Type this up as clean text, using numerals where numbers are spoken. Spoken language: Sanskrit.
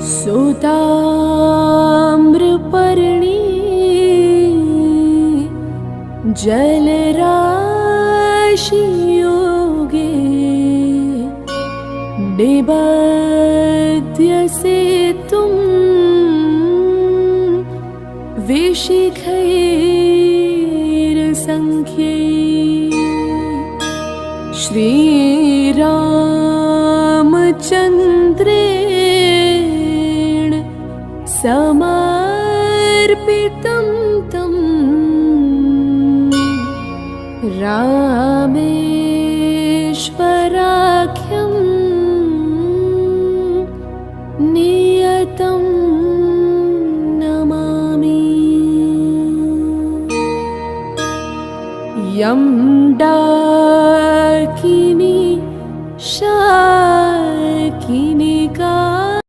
सुताम्रपर्णी जलराशियोगे निबध्य सेतुं विशिखैर्संख्यै श्रीरामचन्द्रेण समर्पितं तं रामेश्वराख्यं नियतं नमामि। यं